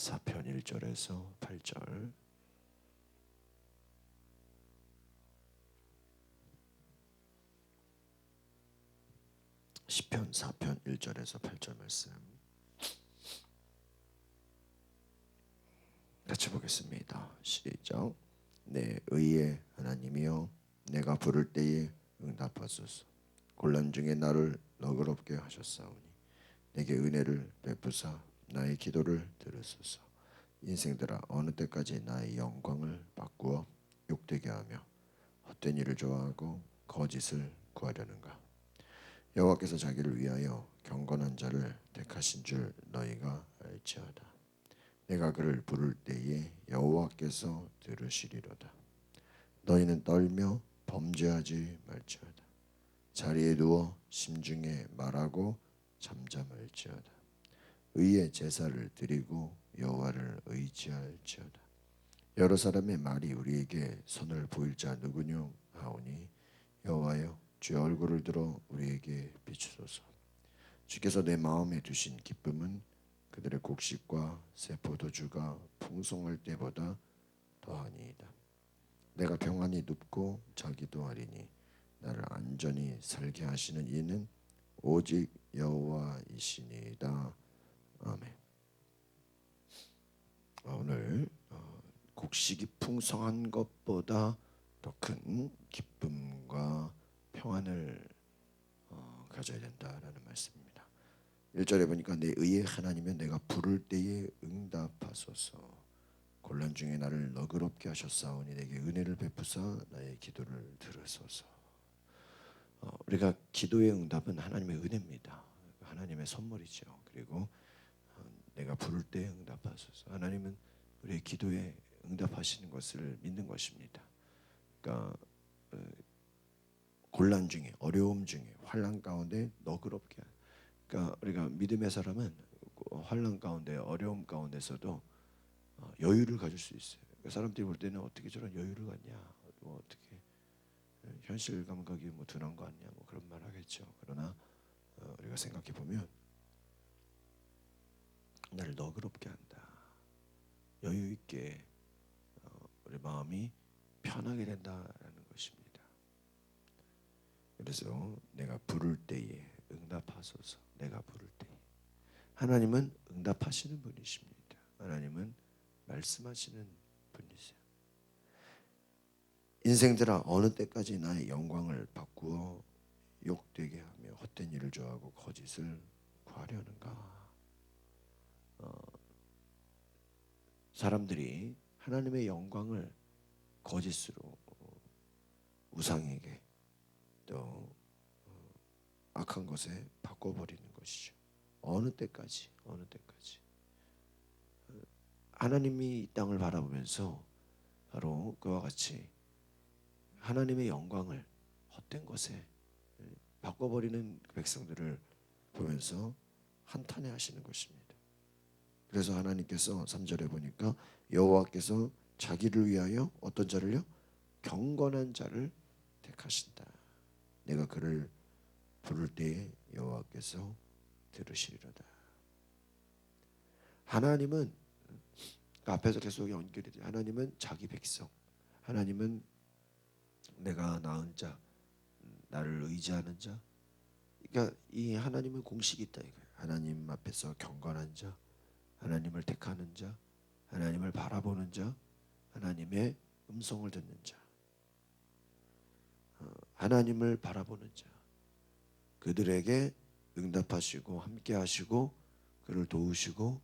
4편 1절에서 8절. 시편 4편 1절에서 8절 말씀 같이 보겠습니다. 시작. 내 의의 하나님이여, 내가 부를 때에 응답하소서. 곤란 중에 나를 너그럽게 하셨사오니 내게 은혜를 베푸사 나의 기도를 들으소서. 인생들아, 어느 때까지 나의 영광을 바꾸어 욕되게 하며 헛된 일을 좋아하고 거짓을 구하려는가. 여호와께서 자기를 위하여 경건한 자를 택하신 줄 너희가 알지어다. 내가 그를 부를 때에 여호와께서 들으시리로다. 너희는 떨며 범죄하지 말지어다. 자리에 누워 심중에 말하고 잠잠할지어다. 의의 제사를 드리고 여호와를 의지할지어다. 여러 사람의 말이 우리에게 선을 보일 자 누구뇨 하오니 여호와여, 주의 얼굴을 들어 우리에게 비추소서. 주께서 내 마음에 두신 기쁨은 그들의 곡식과 새 포도주가 풍성할 때보다 더하니이다. 내가 평안히 눕고 자기도 하리니 나를 안전히 살게 하시는 이는 오직 여호와이시니이다. 아멘. 오늘 곡식이 풍성한 것보다 더 큰 기쁨과 평안을 가져야 된다라는 말씀입니다. 1절에 보니까 내 의의 하나님은 내가 부를 때에 응답하소서. 곤란 중에 나를 너그럽게 하셨사오니 내게 은혜를 베푸사 나의 기도를 들으소서. 우리가 기도의 응답은 하나님의 은혜입니다. 하나님의 선물이죠. 그리고 내가 부를 때에 응답하소서. 하나님은 우리의 기도에 응답하시는 것을 믿는 것입니다. 그러니까 곤란 중에, 어려움 중에, 환난 가운데 너그럽게. 그러니까 우리가 믿음의 사람은 환난 가운데, 어려움 가운데서도 여유를 가질 수 있어요. 그러니까 사람들이 볼 때는 어떻게 저런 여유를 갖냐, 뭐 어떻게 현실 감각이 뭐 둔한 거 아니냐, 뭐 그런 말 하겠죠. 그러나 우리가 생각해 보면 나를 너그럽게 한다. 여유 있게 우리 마음이 편하게 된다라는 것입니다. 그래서 내가 부를 때에 응답하소서. 내가 부를 때에. 하나님은 응답하시는 분이십니다. 하나님은 말씀하시는 분이세요. 인생들아, 어느 때까지 나의 영광을 바꾸어 욕되게 하며 헛된 일을 좋아하고 거짓을 구하려는가. 사람들이 하나님의 영광을 거짓으로 우상에게 또 악한 것에 바꿔버리는 것이죠. 어느 때까지 하나님이 이 땅을 바라보면서 바로 그와 같이 하나님의 영광을 헛된 것에 바꿔버리는 백성들을 보면서 한탄해 하시는 것입니다. 그래서 하나님께서 3절에 보니까 여호와께서 자기를 위하여 어떤 자를요? 경건한 자를 택하신다. 내가 그를 부를 때에 여호와께서 들으시리로다. 하나님은 앞에서 계속 연결이 돼요. 하나님은 자기 백성, 하나님은 내가 낳은 자, 나를 의지하는 자. 그러니까 이 하나님은 공식이 있다 이거예요. 하나님 앞에서 경건한 자, 하나님을 택하는 자, 하나님을 바라보는 자, 하나님의 음성을 듣는 자, 하나님을 바라보는 자, 그들에게 응답하시고 함께하시고 그를 도우시고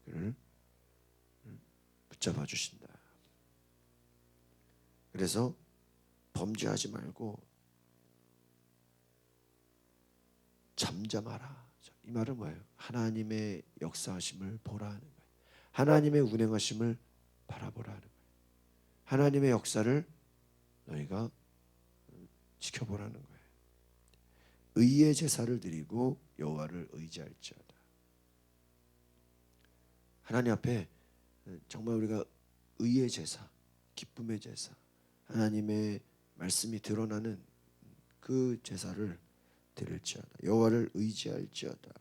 그를 붙잡아 주신다. 그래서 범죄하지 말고 잠잠하라. 이 말은 뭐예요? 하나님의 역사하심을 보라 하는 거예요. 하나님의 운행하심을 바라보라 하는 거예요. 하나님의 역사를 너희가 지켜보라는 거예요. 의의 제사를 드리고 여호와를 의지할지어다. 하나님 앞에 정말 우리가 의의 제사, 기쁨의 제사, 하나님의 말씀이 드러나는 그 제사를 드릴지어다. 여호와를 의지할지어다.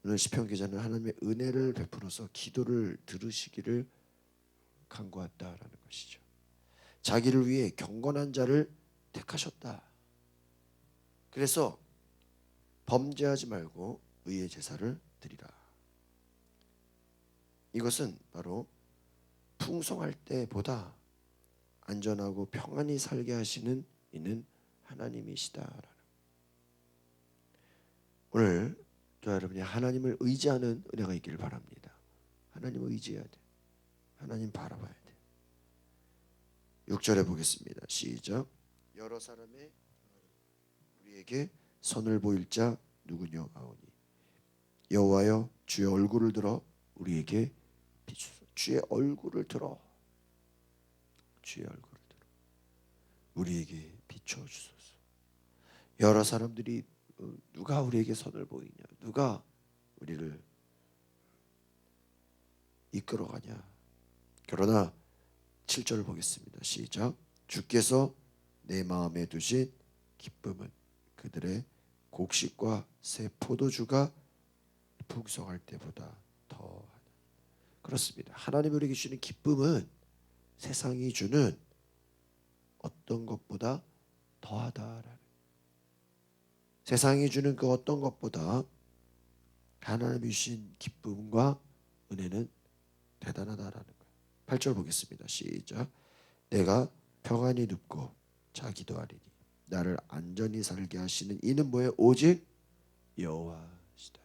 오늘 시편 기자는 하나님의 은혜를 베풀어서 기도를 들으시기를 간구했다라는 것이죠. 자기를 위해 경건한 자를 택하셨다. 그래서 범죄하지 말고 의의 제사를 드리라. 이것은 바로 풍성할 때보다 안전하고 평안히 살게 하시는 이는 하나님이시다라는. 오늘 저 여러분이 하나님을 의지하는 은혜가 있기를 바랍니다. 하나님을 의지해야 돼. 하나님 바라봐야 돼. 6절에 보겠습니다. 시작. 여러 사람의 우리에게 선을 보일 자 누구냐 하오니 여호와여 주의 얼굴을 들어 우리에게 비추소서. 주의 얼굴을 들어, 주의 얼굴을 들어 우리에게 비춰 주소서. 여러 사람들이 누가 우리에게 선을 보이냐, 누가 우리를 이끌어가냐. 그러나 7절을 보겠습니다. 시작. 주께서 내 마음에 두신 기쁨은 그들의 곡식과 새 포도주가 풍성할 때보다 더하다. 그렇습니다. 하나님이 우리에게 주시는 기쁨은 세상이 주는 어떤 것보다 더하다라는, 세상이 주는 그 어떤 것보다 하나님이 주신 기쁨과 은혜는 대단하다라는 거예요. 8절 보겠습니다. 시작. 내가 평안히 눕고 자기도 하리니 나를 안전히 살게 하시는 이는 뭐예요? 오직 여호와시다.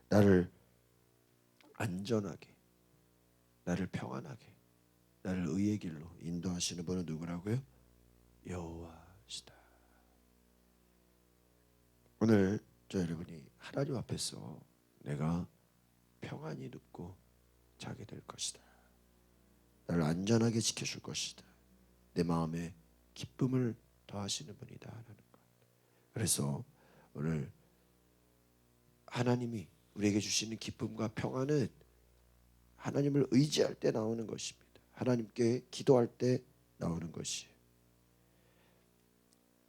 나를 안전하게, 나를 평안하게, 나를 의의 길로 인도하시는 분은 누구라고요? 여호와시다. 오늘 저 여러분이 하나님 앞에서 내가 평안히 눕고 자게 될 것이다. 나를 안전하게 지켜줄 것이다. 내 마음에 기쁨을 더하시는 분이다 라는 것. 그래서 오늘 하나님이 우리에게 주시는 기쁨과 평안은 하나님을 의지할 때 나오는 것입니다. 하나님께 기도할 때 나오는 것이에요.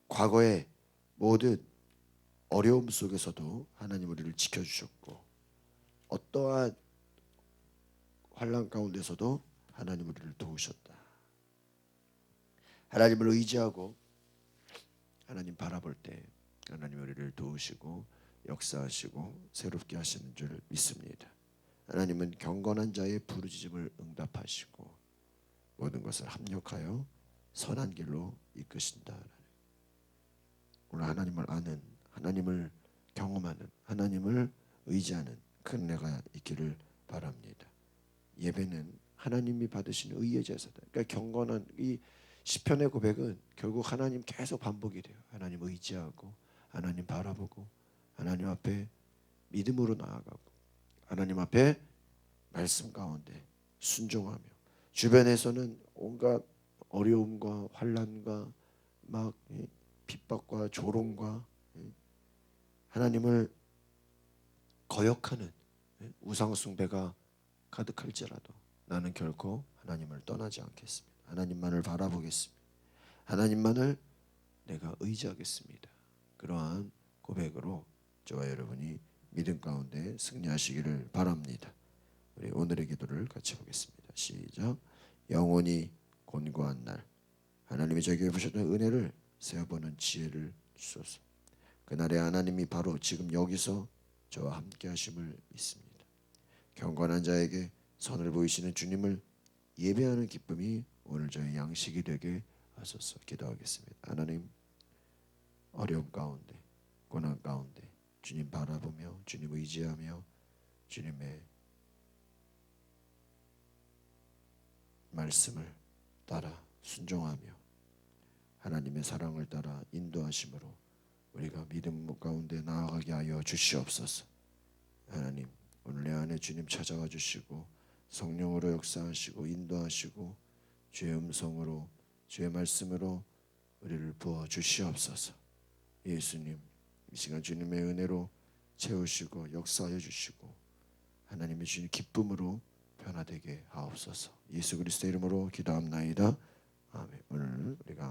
과거의 모든 어려움 속에서도 하나님 우리를 지켜주셨고, 어떠한 환난 가운데서도 하나님 우리를 도우셨다. 하나님을 의지하고 하나님 바라볼 때 하나님 우리를 도우시고 역사하시고 새롭게 하시는 줄 믿습니다. 하나님은 경건한 자의 부르짖음을 응답하시고 모든 것을 합력하여 선한 길로 이끄신다. 오늘 하나님을 아는, 하나님을 경험하는, 하나님을 의지하는 큰 은혜가 있기를 바랍니다. 예배는 하나님이 받으시는 의의 제사다. 그러니까 경건한 이 시편의 고백은 결국 하나님 계속 반복이 돼요. 하나님 의지하고 하나님 바라보고 하나님 앞에 믿음으로 나아가고 하나님 앞에 말씀 가운데 순종하며, 주변에서는 온갖 어려움과 환난과 막 핍박과 조롱과 하나님을 거역하는 우상 숭배가 가득할지라도 나는 결코 하나님을 떠나지 않겠습니다. 하나님만을 바라보겠습니다. 하나님만을 내가 의지하겠습니다. 그러한 고백으로 저와 여러분이 믿음 가운데 승리하시기를 바랍니다. 우리 오늘의 기도를 같이 보겠습니다. 시작. 영원히 곤고한 날 하나님이 저에게 부셨던 은혜를 세어보는 지혜를 주소서. 그날의 하나님이 바로 지금 여기서 저와 함께 하심을 믿습니다. 경건한 자에게 선을 보이시는 주님을 예배하는 기쁨이 오늘 저의 양식이 되게 하소서. 기도하겠습니다. 하나님, 어려움 가운데, 고난 가운데 주님 바라보며 주님 의지하며 주님의 말씀을 따라 순종하며 하나님의 사랑을 따라 인도하심으로 우리가 믿음 가운데 나아가게 하여 주시옵소서. 하나님, 오늘 내 안에 주님 찾아와 주시고 성령으로 역사하시고 인도하시고 주의 음성으로 주의 말씀으로 우리를 부어 주시옵소서. 예수님, 이 시간 주님의 은혜로 채우시고 역사하여 주시고 하나님의 주님 기쁨으로 변화되게 하옵소서. 예수 그리스도의 이름으로 기도합나이다. 아멘. 오늘 우리가